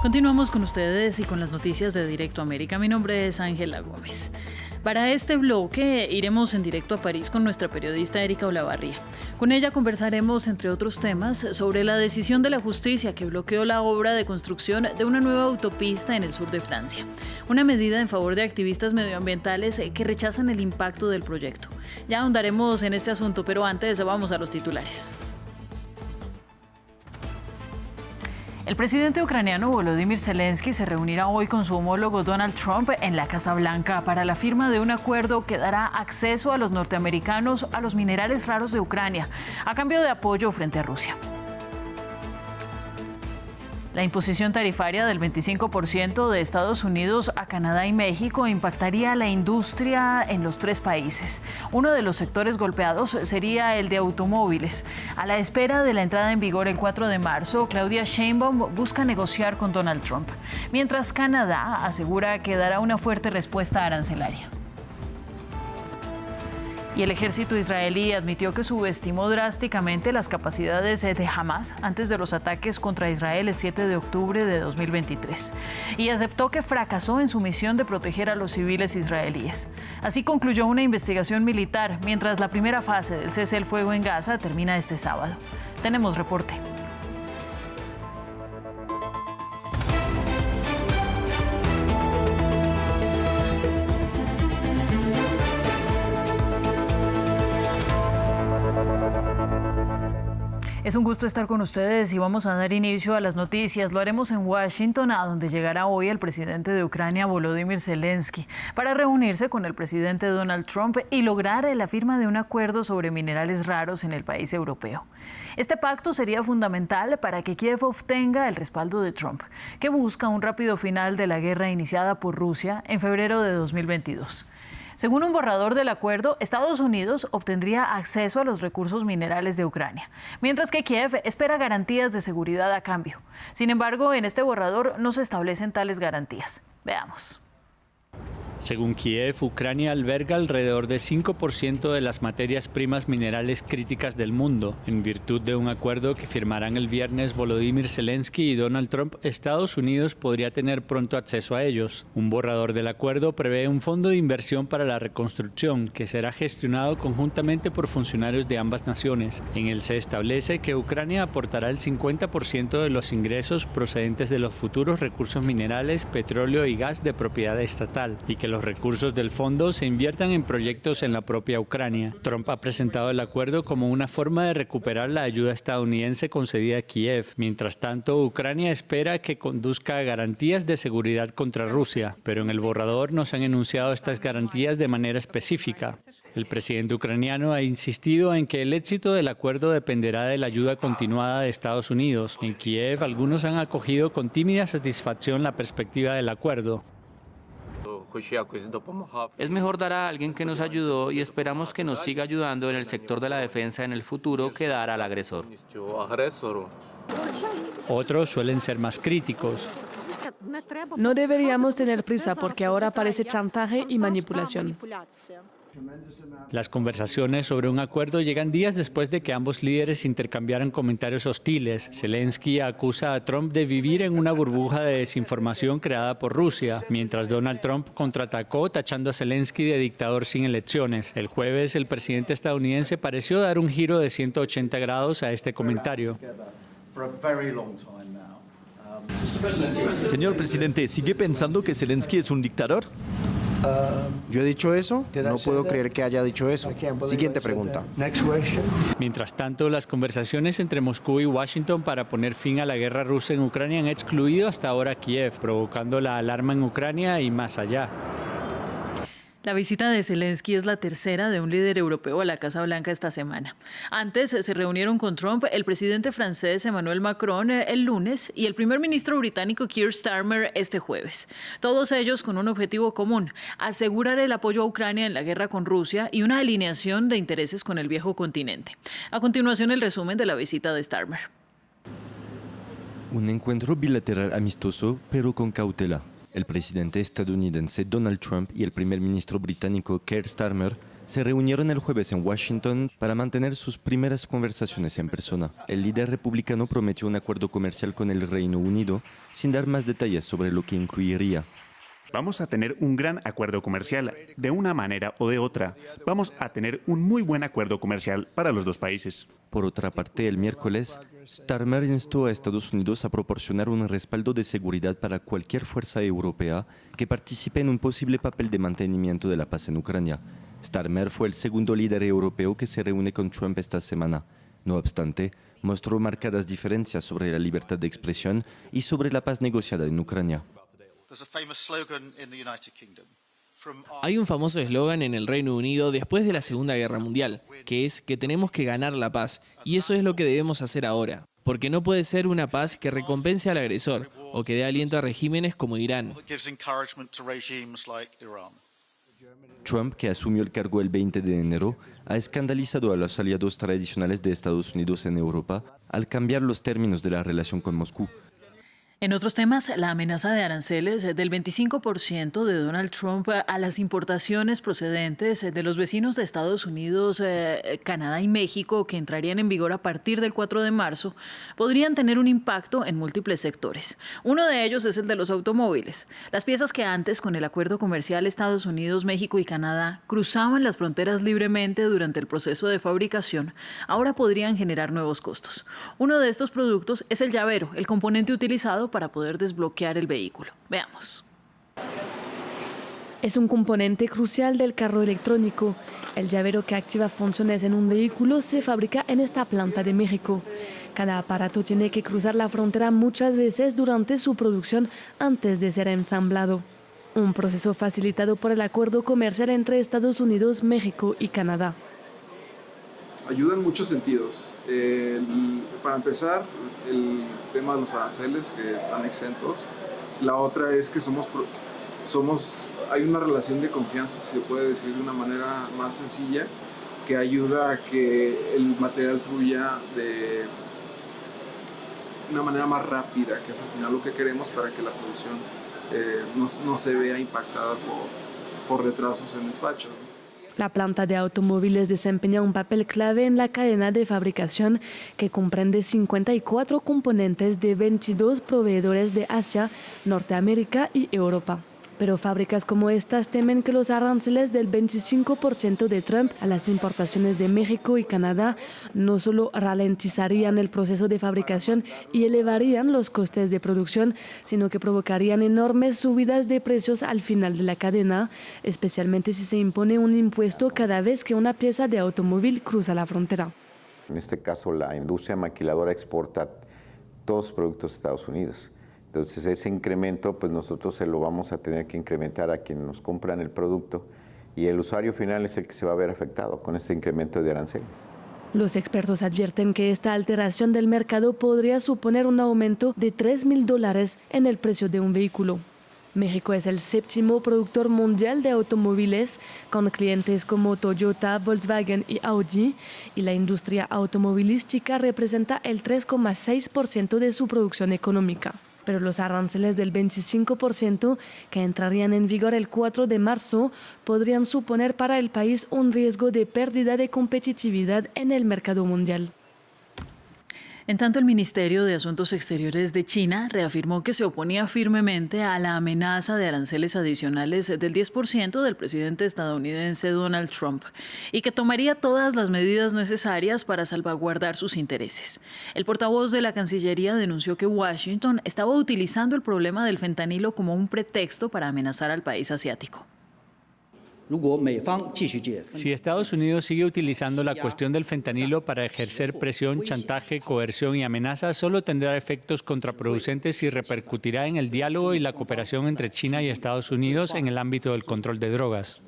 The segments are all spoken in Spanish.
Continuamos con ustedes y con las noticias de Directo América. Mi nombre es Ángela Gómez. Para este bloque iremos en directo a París con nuestra periodista Erika Olavarría. Con ella conversaremos, entre otros temas, sobre la decisión de la justicia que bloqueó la obra de construcción de una nueva autopista en el sur de Francia. Una medida en favor de activistas medioambientales que rechazan el impacto del proyecto. Ya ahondaremos en este asunto, pero antes vamos a los titulares. El presidente ucraniano Volodymyr Zelensky se reunirá hoy con su homólogo Donald Trump en la Casa Blanca para la firma de un acuerdo que dará acceso a los norteamericanos a los minerales raros de Ucrania, a cambio de apoyo frente a Rusia. La imposición tarifaria del 25% de Estados Unidos a Canadá y México impactaría a la industria en los tres países. Uno de los sectores golpeados sería el de automóviles. A la espera de la entrada en vigor el 4 de marzo, Claudia Sheinbaum busca negociar con Donald Trump, mientras Canadá asegura que dará una fuerte respuesta arancelaria. Y el ejército israelí admitió que subestimó drásticamente las capacidades de Hamas antes de los ataques contra Israel el 7 de octubre de 2023 y aceptó que fracasó en su misión de proteger a los civiles israelíes. Así concluyó una investigación militar, mientras la primera fase del cese el fuego en Gaza termina este sábado. Tenemos reporte. Es un gusto estar con ustedes y vamos a dar inicio a las noticias. Lo haremos en Washington, a donde llegará hoy el presidente de Ucrania, Volodymyr Zelensky, para reunirse con el presidente Donald Trump y lograr la firma de un acuerdo sobre minerales raros en el país europeo. Este pacto sería fundamental para que Kiev obtenga el respaldo de Trump, que busca un rápido final de la guerra iniciada por Rusia en febrero de 2022. Según un borrador del acuerdo, Estados Unidos obtendría acceso a los recursos minerales de Ucrania, mientras que Kiev espera garantías de seguridad a cambio. Sin embargo, en este borrador no se establecen tales garantías. Veamos. Según Kiev, Ucrania alberga alrededor de 5% de las materias primas minerales críticas del mundo. En virtud de un acuerdo que firmarán el viernes Volodymyr Zelensky y Donald Trump, Estados Unidos podría tener pronto acceso a ellos. Un borrador del acuerdo prevé un fondo de inversión para la reconstrucción que será gestionado conjuntamente por funcionarios de ambas naciones. En él se establece que Ucrania aportará el 50% de los ingresos procedentes de los futuros recursos minerales, petróleo y gas de propiedad estatal, y que los recursos del fondo se inviertan en proyectos en la propia Ucrania. Trump ha presentado el acuerdo como una forma de recuperar la ayuda estadounidense concedida a Kiev. Mientras tanto, Ucrania espera que conduzca a garantías de seguridad contra Rusia, pero en el borrador no se han enunciado estas garantías de manera específica. El presidente ucraniano ha insistido en que el éxito del acuerdo dependerá de la ayuda continuada de Estados Unidos. En Kiev, algunos han acogido con tímida satisfacción la perspectiva del acuerdo. Es mejor dar a alguien que nos ayudó y esperamos que nos siga ayudando en el sector de la defensa en el futuro que dar al agresor. Otros suelen ser más críticos. No deberíamos tener prisa porque ahora parece chantaje y manipulación. Las conversaciones sobre un acuerdo llegan días después de que ambos líderes intercambiaran comentarios hostiles. Zelensky acusa a Trump de vivir en una burbuja de desinformación creada por Rusia, mientras Donald Trump contraatacó tachando a Zelensky de dictador sin elecciones. El jueves, el presidente estadounidense pareció dar un giro de 180 grados a este comentario. Señor presidente, ¿sigue pensando que Zelensky es un dictador? ¿Yo he dicho eso? No puedo creer que haya dicho eso. Siguiente pregunta. Mientras tanto, las conversaciones entre Moscú y Washington para poner fin a la guerra rusa en Ucrania han excluido hasta ahora a Kiev, provocando la alarma en Ucrania y más allá. La visita de Zelensky es la tercera de un líder europeo a la Casa Blanca esta semana. Antes se reunieron con Trump el presidente francés Emmanuel Macron el lunes y el primer ministro británico Keir Starmer este jueves. Todos ellos con un objetivo común: asegurar el apoyo a Ucrania en la guerra con Rusia y una alineación de intereses con el viejo continente. A continuación, el resumen de la visita de Starmer. Un encuentro bilateral amistoso, pero con cautela. El presidente estadounidense Donald Trump y el primer ministro británico Keir Starmer se reunieron el jueves en Washington para mantener sus primeras conversaciones en persona. El líder republicano prometió un acuerdo comercial con el Reino Unido, sin dar más detalles sobre lo que incluiría. Vamos a tener un gran acuerdo comercial, de una manera o de otra. Vamos a tener un muy buen acuerdo comercial para los dos países. Por otra parte, el miércoles, Starmer instó a Estados Unidos a proporcionar un respaldo de seguridad para cualquier fuerza europea que participe en un posible papel de mantenimiento de la paz en Ucrania. Starmer fue el segundo líder europeo que se reúne con Trump esta semana. No obstante, mostró marcadas diferencias sobre la libertad de expresión y sobre la paz negociada en Ucrania. Hay un famoso eslogan en el Reino Unido después de la Segunda Guerra Mundial, que es que tenemos que ganar la paz, y eso es lo que debemos hacer ahora, porque no puede ser una paz que recompense al agresor o que dé aliento a regímenes como Irán. Trump, que asumió el cargo el 20 de enero, ha escandalizado a los aliados tradicionales de Estados Unidos en Europa al cambiar los términos de la relación con Moscú. En otros temas, la amenaza de aranceles del 25% de Donald Trump a las importaciones procedentes de los vecinos de Estados Unidos, Canadá y México, que entrarían en vigor a partir del 4 de marzo, podrían tener un impacto en múltiples sectores. Uno de ellos es el de los automóviles. Las piezas que antes, con el acuerdo comercial Estados Unidos, México y Canadá, cruzaban las fronteras libremente durante el proceso de fabricación, ahora podrían generar nuevos costos. Uno de estos productos es el llavero, el componente utilizado para poder desbloquear el vehículo. Veamos. Es un componente crucial del carro electrónico. El llavero que activa funciones en un vehículo se fabrica en esta planta de México. Cada aparato tiene que cruzar la frontera muchas veces durante su producción antes de ser ensamblado. Un proceso facilitado por el acuerdo comercial entre Estados Unidos, México y Canadá. Ayuda en muchos sentidos. Para empezar, el tema de los aranceles que están exentos. La otra es que hay una relación de confianza, si se puede decir de una manera más sencilla, que ayuda a que el material fluya de una manera más rápida, que es al final lo que queremos para que la producción no se vea impactada por retrasos en despacho. La planta de automóviles desempeña un papel clave en la cadena de fabricación que comprende 54 componentes de 22 proveedores de Asia, Norteamérica y Europa. Pero fábricas como estas temen que los aranceles del 25% de Trump a las importaciones de México y Canadá no solo ralentizarían el proceso de fabricación y elevarían los costes de producción, sino que provocarían enormes subidas de precios al final de la cadena, especialmente si se impone un impuesto cada vez que una pieza de automóvil cruza la frontera. En este caso, la industria maquiladora exporta todos los productos de Estados Unidos. Entonces ese incremento pues nosotros se lo vamos a tener que incrementar a quienes nos compran el producto y el usuario final es el que se va a ver afectado con este incremento de aranceles. Los expertos advierten que esta alteración del mercado podría suponer un aumento de $3,000 en el precio de un vehículo. México es el séptimo productor mundial de automóviles, con clientes como Toyota, Volkswagen y Audi, y la industria automovilística representa el 3,6% de su producción económica. Pero los aranceles del 25%, que entrarían en vigor el 4 de marzo, podrían suponer para el país un riesgo de pérdida de competitividad en el mercado mundial. En tanto, el Ministerio de Asuntos Exteriores de China reafirmó que se oponía firmemente a la amenaza de aranceles adicionales del 10% del presidente estadounidense Donald Trump y que tomaría todas las medidas necesarias para salvaguardar sus intereses. El portavoz de la Cancillería denunció que Washington estaba utilizando el problema del fentanilo como un pretexto para amenazar al país asiático. Si Estados Unidos sigue utilizando la cuestión del fentanilo para ejercer presión, chantaje, coerción y amenaza, solo tendrá efectos contraproducentes y repercutirá en el diálogo y la cooperación entre China y Estados Unidos en el ámbito del control de drogas.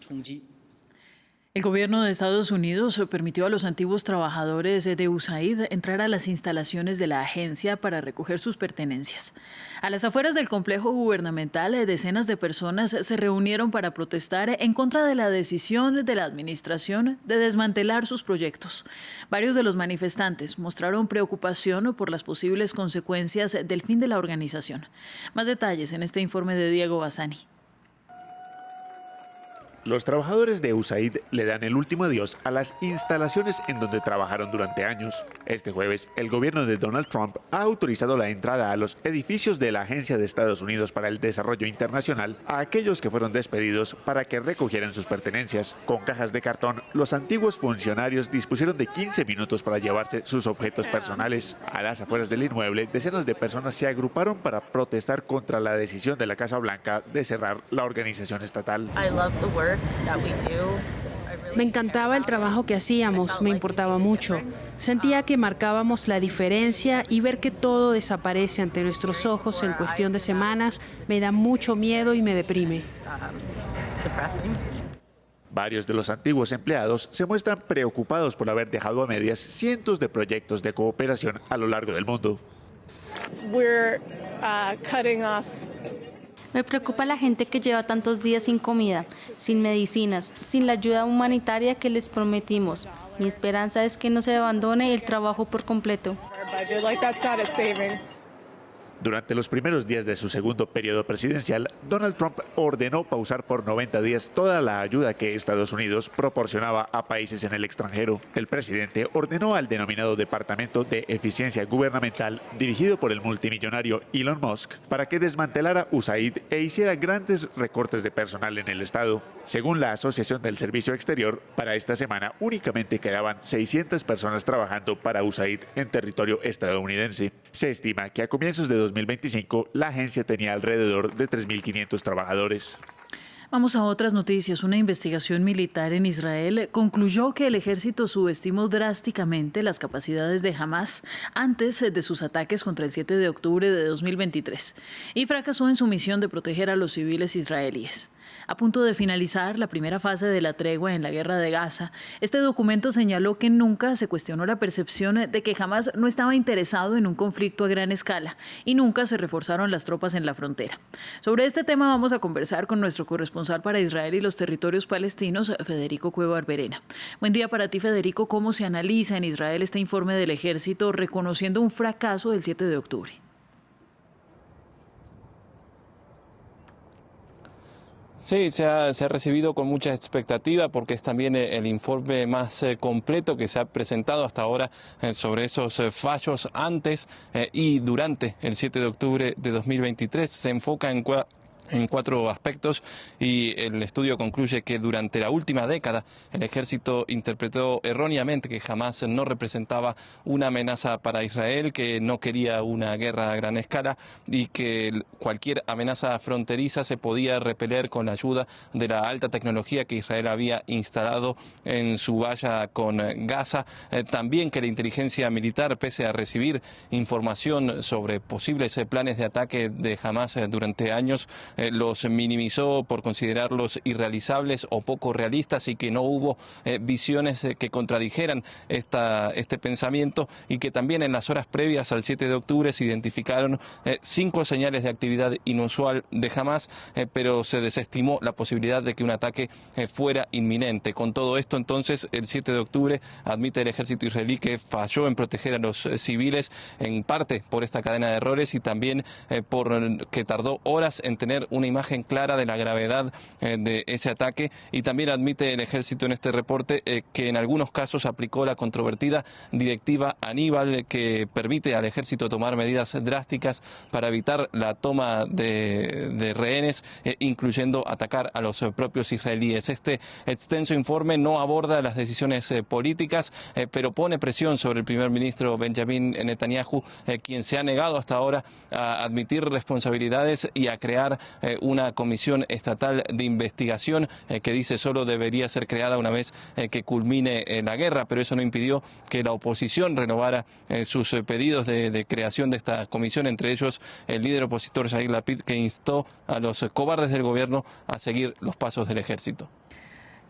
El gobierno de Estados Unidos permitió a los antiguos trabajadores de USAID entrar a las instalaciones de la agencia para recoger sus pertenencias. A las afueras del complejo gubernamental, decenas de personas se reunieron para protestar en contra de la decisión de la administración de desmantelar sus proyectos. Varios de los manifestantes mostraron preocupación por las posibles consecuencias del fin de la organización. Más detalles en este informe de Diego Bassani. Los trabajadores de USAID le dan el último adiós a las instalaciones en donde trabajaron durante años. Este jueves, el gobierno de Donald Trump ha autorizado la entrada a los edificios de la Agencia de Estados Unidos para el Desarrollo Internacional a aquellos que fueron despedidos para que recogieran sus pertenencias. Con cajas de cartón, los antiguos funcionarios dispusieron de 15 minutos para llevarse sus objetos personales. A las afueras del inmueble, decenas de personas se agruparon para protestar contra la decisión de la Casa Blanca de cerrar la organización estatal. Me encantaba el trabajo que hacíamos, me importaba mucho. Sentía que marcábamos la diferencia y ver que todo desaparece ante nuestros ojos en cuestión de semanas me da mucho miedo y me deprime. Varios de los antiguos empleados se muestran preocupados por haber dejado a medias cientos de proyectos de cooperación a lo largo del mundo. Me preocupa la gente que lleva tantos días sin comida, sin medicinas, sin la ayuda humanitaria que les prometimos. Mi esperanza es que no se abandone el trabajo por completo. Durante los primeros días de su segundo periodo presidencial, Donald Trump ordenó pausar por 90 días toda la ayuda que Estados Unidos proporcionaba a países en el extranjero. El presidente ordenó al denominado Departamento de Eficiencia Gubernamental, dirigido por el multimillonario Elon Musk, para que desmantelara USAID e hiciera grandes recortes de personal en el Estado. Según la Asociación del Servicio Exterior, para esta semana únicamente quedaban 600 personas trabajando para USAID en territorio estadounidense. Se estima que a comienzos de 2025 la agencia tenía alrededor de 3.500 trabajadores. Vamos a otras noticias. Una investigación militar en Israel concluyó que el ejército subestimó drásticamente las capacidades de Hamas antes de sus ataques contra el 7 de octubre de 2023 y fracasó en su misión de proteger a los civiles israelíes. A punto de finalizar la primera fase de la tregua en la guerra de Gaza, este documento señaló que nunca se cuestionó la percepción de que Hamas no estaba interesado en un conflicto a gran escala y nunca se reforzaron las tropas en la frontera. Sobre este tema vamos a conversar con nuestro corresponsal para Israel y los territorios palestinos, Federico Cueva Barberena. Buen día para ti, Federico. ¿Cómo se analiza en Israel este informe del ejército reconociendo un fracaso del 7 de octubre? Sí, se ha recibido con mucha expectativa porque es también el informe más completo que se ha presentado hasta ahora sobre esos fallos antes y durante el 7 de octubre de 2023. Se enfoca en 4 aspectos y el estudio concluye que durante la última década el ejército interpretó erróneamente que Hamas no representaba una amenaza para Israel, que no quería una guerra a gran escala y que cualquier amenaza fronteriza se podía repeler con la ayuda de la alta tecnología que Israel había instalado en su valla con Gaza. También que la inteligencia militar, pese a recibir información sobre posibles planes de ataque de Hamas durante años, los minimizó por considerarlos irrealizables o poco realistas y que no hubo visiones que contradijeran este pensamiento, y que también en las horas previas al 7 de octubre se identificaron 5 señales de actividad inusual de Hamas, pero se desestimó la posibilidad de que un ataque fuera inminente. Con todo esto, entonces, el 7 de octubre admite el ejército israelí que falló en proteger a los civiles, en parte por esta cadena de errores y también por que tardó horas en tener una imagen clara de la gravedad de ese ataque, y también admite el ejército en este reporte que en algunos casos aplicó la controvertida directiva Aníbal, que permite al ejército tomar medidas drásticas para evitar la toma de rehenes, incluyendo atacar a los propios israelíes. Este extenso informe no aborda las decisiones políticas, pero pone presión sobre el primer ministro Benjamin Netanyahu, quien se ha negado hasta ahora a admitir responsabilidades y a crear una comisión estatal de investigación que dice solo debería ser creada una vez que culmine la guerra, pero eso no impidió que la oposición renovara sus pedidos de creación de esta comisión, entre ellos el líder opositor Yair Lapid, que instó a los cobardes del gobierno a seguir los pasos del ejército.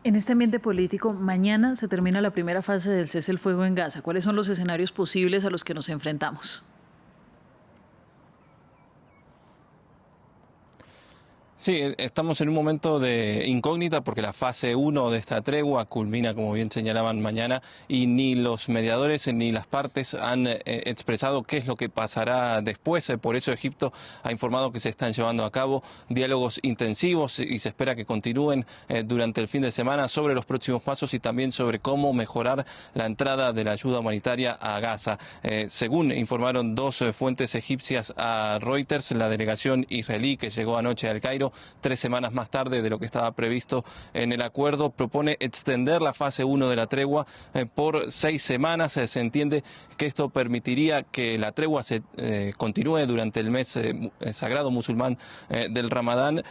En este ambiente político, mañana se termina la primera fase del cese el fuego en Gaza. ¿Cuáles son los escenarios posibles a los que nos enfrentamos? Sí, estamos en un momento de incógnita porque la fase 1 de esta tregua culmina, como bien señalaban, mañana y ni los mediadores ni las partes han expresado qué es lo que pasará después. Por eso Egipto ha informado que se están llevando a cabo diálogos intensivos y se espera que continúen durante el fin de semana sobre los próximos pasos y también sobre cómo mejorar la entrada de la ayuda humanitaria a Gaza. Según informaron dos fuentes egipcias a Reuters, la delegación israelí que llegó anoche al Cairo 3 semanas más tarde de lo que estaba previsto en el acuerdo, propone extender la fase 1 de la tregua por 6 semanas. Se entiende que esto permitiría que la tregua se continúe durante el mes sagrado musulmán del Ramadán,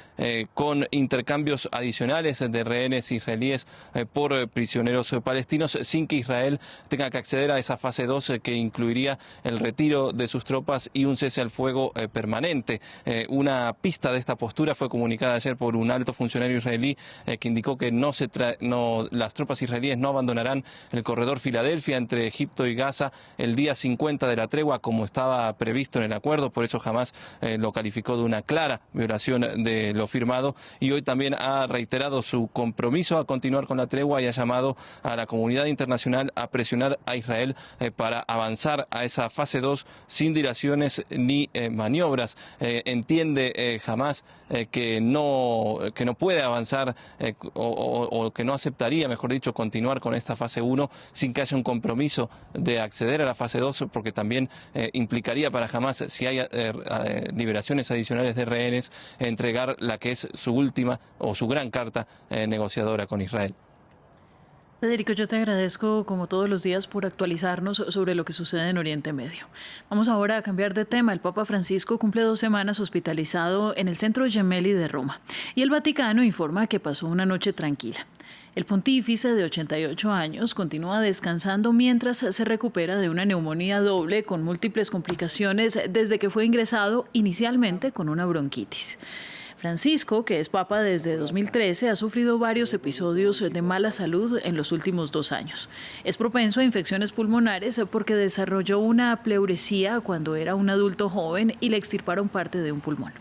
con intercambios adicionales de rehenes israelíes por prisioneros palestinos, sin que Israel tenga que acceder a esa fase 2 que incluiría el retiro de sus tropas y un cese al fuego permanente. Una pista de esta postura fue comunicada ayer por un alto funcionario israelí que indicó que las tropas israelíes no abandonarán el corredor Filadelfia entre Egipto y Gaza el día 50 de la tregua, como estaba previsto en el acuerdo. Por eso Hamás lo calificó de una clara violación de lo firmado y hoy también ha reiterado su compromiso a continuar con la tregua y ha llamado a la comunidad internacional a presionar a Israel para avanzar a esa fase 2 sin dilaciones ni maniobras. Entiende Hamás que no puede avanzar o que no aceptaría, mejor dicho, continuar con esta fase 1 sin que haya un compromiso de acceder a la fase 2, porque también implicaría para Hamás, si hay liberaciones adicionales de rehenes, entregar la que es su última o su gran carta negociadora con Israel. Federico, yo te agradezco como todos los días por actualizarnos sobre lo que sucede en Oriente Medio. Vamos ahora a cambiar de tema. El Papa Francisco cumple 2 semanas hospitalizado en el Centro Gemelli de Roma y el Vaticano informa que pasó una noche tranquila. El pontífice de 88 años continúa descansando mientras se recupera de una neumonía doble con múltiples complicaciones desde que fue ingresado inicialmente con una bronquitis. Francisco, que es papa desde 2013, ha sufrido varios episodios de mala salud en los últimos 2 años. Es propenso a infecciones pulmonares porque desarrolló una pleuresía cuando era un adulto joven y le extirparon parte de un pulmón.